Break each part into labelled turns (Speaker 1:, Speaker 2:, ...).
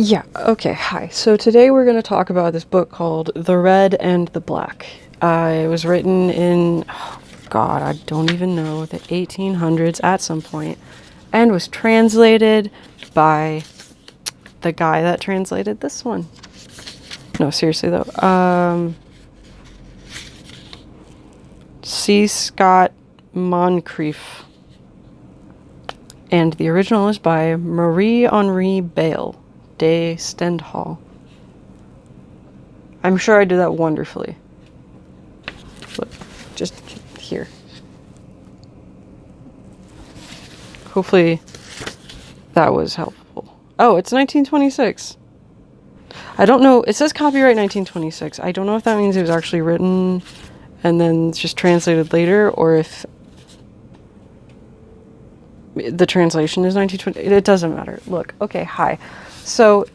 Speaker 1: Yeah, okay, hi. So today we're going to talk about this book called The Red and the Black. It was written in, oh God, I don't even know, the 1800s at some point, and was translated by the guy that translated this one. No, seriously though. C. Scott Moncrieff. And the original is by Marie-Henri Beyle de Stendhal. I'm sure I did that wonderfully. Look, just here. Hopefully that was helpful. Oh, it's 1926. I don't know. It says copyright 1926. I don't know if that means it was actually written and then just translated later, or if the translation is 1920. It doesn't matter. Look, okay, hi. So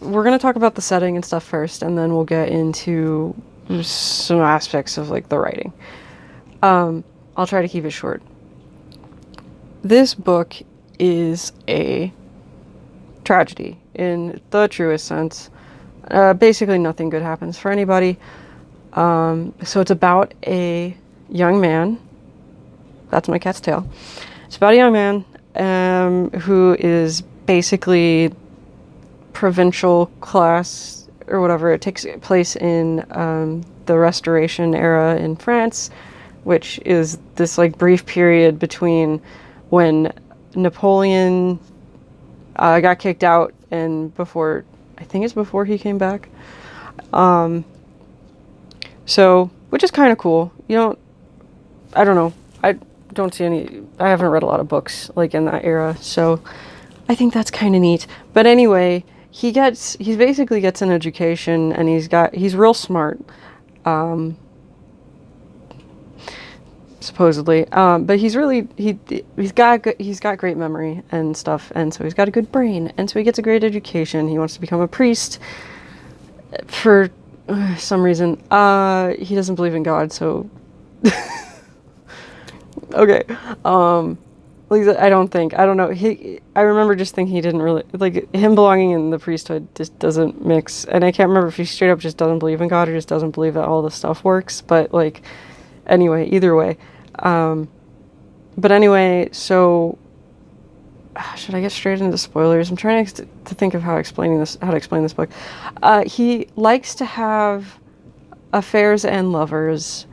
Speaker 1: we're going to talk about the setting and stuff first, and then we'll get into some aspects of like the writing. I'll try to keep it short. This book is a tragedy in the truest sense. Basically nothing good happens for anybody. So it's about a young man. That's my cat's tail. It's about a young man who is basically provincial class or whatever. It takes place in the Restoration era in France, which is this like brief period between when Napoleon got kicked out and before, I think it's before he came back. So, which is kind of cool. I don't know. I haven't read a lot of books like in that era, so I think that's kind of neat. But anyway, he basically gets an education, and he's real smart, supposedly. But he's got great memory and stuff, and so he's got a good brain, and so he gets a great education. He wants to become a priest for some reason. He doesn't believe in God, so okay. I don't know. I remember just thinking he didn't really, like, him belonging in the priesthood just doesn't mix. And I can't remember if he straight up just doesn't believe in God or just doesn't believe that all this stuff works. But, like, anyway, either way. But anyway, so, should I get straight into spoilers? I'm trying to think of how to explain this book. He likes to have affairs and lovers,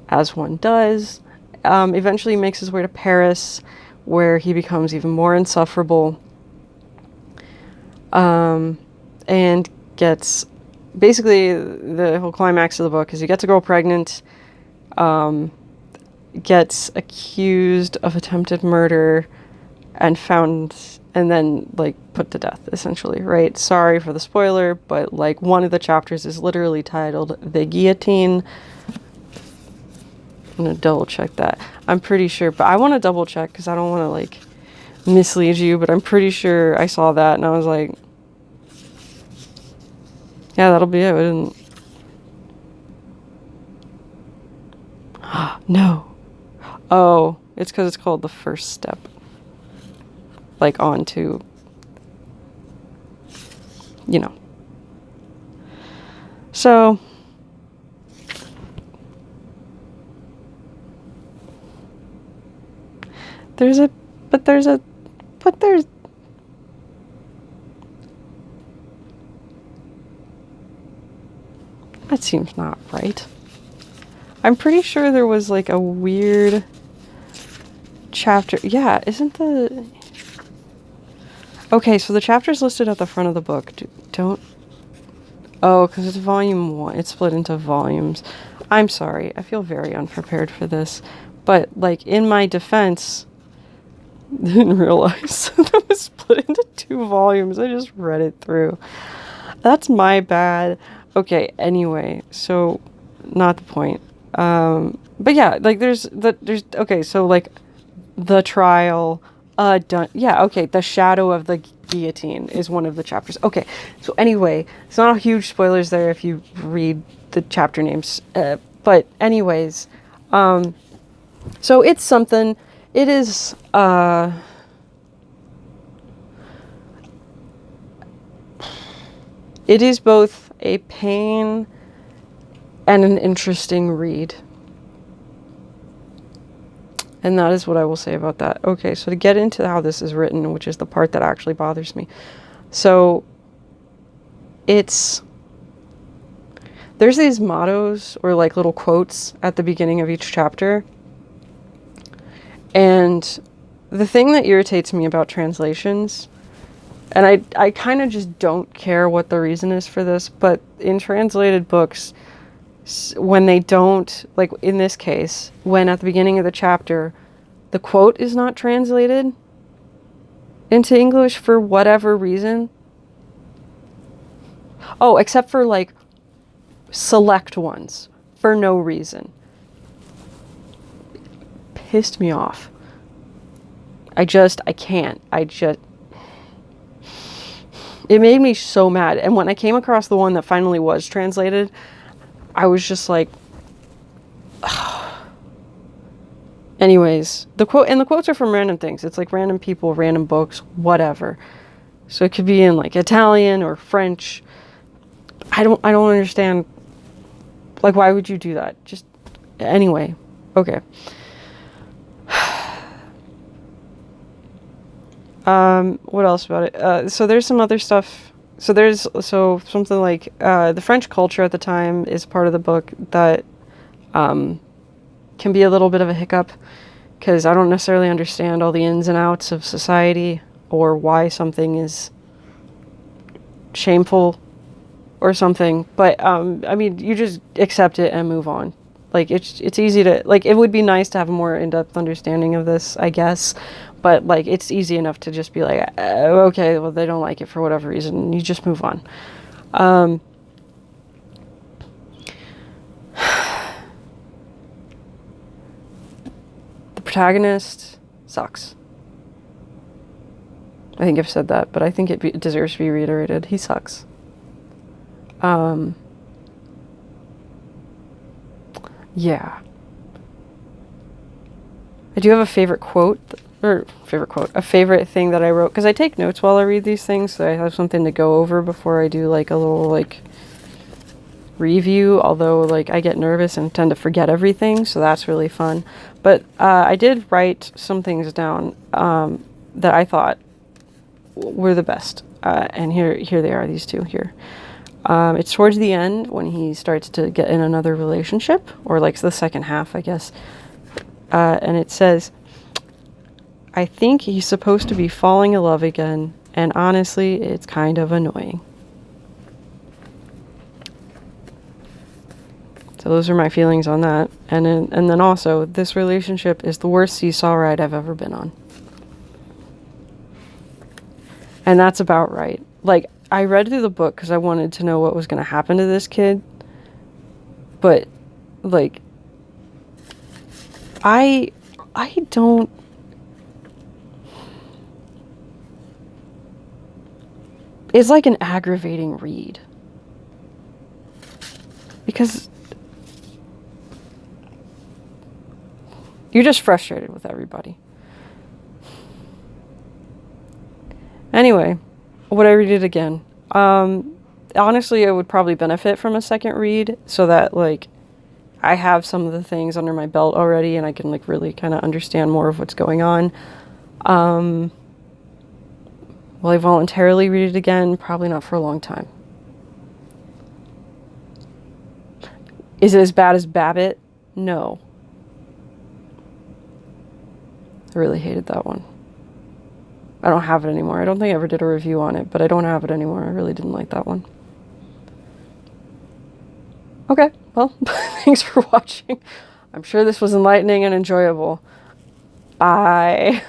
Speaker 1: as one does. Eventually makes his way to Paris, where he becomes even more insufferable, and gets, basically the whole climax of the book is he gets a girl pregnant, gets accused of attempted murder and then like put to death, essentially, right? Sorry for the spoiler, but like one of the chapters is literally titled The Guillotine. I'm going to double check that. I'm pretty sure, but I want to double check because I don't want to like mislead you, but I'm pretty sure I saw that and I was like, yeah, that'll be it. I didn't. No. Oh, it's because it's called The First Step. Like on to, So, that seems not right. I'm pretty sure there was like a weird chapter. Yeah, isn't the... Okay, so the chapter's listed at the front of the book. Oh, because it's volume 1. It's split into volumes. I'm sorry. I feel very unprepared for this. But, like, in my defense, I didn't realize that was split into 2 volumes. I just read it through. That's my bad. Okay, anyway, so, not the point. But yeah, like, okay, so, like, the trial... done. Yeah, okay. The Shadow of the Guillotine is one of the chapters. Okay, so anyway, it's not huge spoilers there if you read the chapter names. But anyways, so it's something. It is, it is both a pain and an interesting read. And that is what I will say about that. Okay, so to get into how this is written, which is the part that actually bothers me. So there's these mottos or like little quotes at the beginning of each chapter. And the thing that irritates me about translations, and I kind of just don't care what the reason is for this, but in translated books, when they don't, like in this case, when at the beginning of the chapter, the quote is not translated into English for whatever reason. Oh, except for like select ones for no reason. Pissed me off. I can't. It made me so mad. And when I came across the one that finally was translated, I was just like, anyways, the quotes are from random things. It's like random people, random books, whatever. So it could be in like Italian or French. I don't understand. Like, why would you do that? Just, anyway. Okay. What else about it? So there's some other stuff. So something like, the French culture at the time is part of the book that, can be a little bit of a hiccup, because I don't necessarily understand all the ins and outs of society or why something is shameful or something. But, I mean, you just accept it and move on. Like, it's easy to, like, it would be nice to have a more in-depth understanding of this, I guess. But, like, it's easy enough to just be like, okay, well, they don't like it for whatever reason. And you just move on. The protagonist sucks. I think I've said that, but I think it deserves to be reiterated. He sucks. Yeah. I do have a favorite quote, a favorite thing that I wrote, because I take notes while I read these things, so I have something to go over before I do like a little like review, although like I get nervous and tend to forget everything, so that's really fun. But I did write some things down that I thought were the best, and here they are, these two here. It's towards the end when he starts to get in another relationship, or like the second half, I guess. And it says, I think he's supposed to be falling in love again, and honestly, it's kind of annoying. So those are my feelings on that. And then also, this relationship is the worst seesaw ride I've ever been on. And that's about right. Like, I read through the book because I wanted to know what was going to happen to this kid. But, like, I don't... It's like an aggravating read. Because you're just frustrated with everybody. Anyway, would I read it again? Honestly, I would probably benefit from a second read so that, like, I have some of the things under my belt already and I can, like, really kind of understand more of what's going on. Will I voluntarily read it again? Probably not for a long time. Is it as bad as Babbitt? No. I really hated that one. I don't have it anymore. I don't think I ever did a review on it, but I don't have it anymore. I really didn't like that one. Okay, well, thanks for watching. I'm sure this was enlightening and enjoyable. Bye.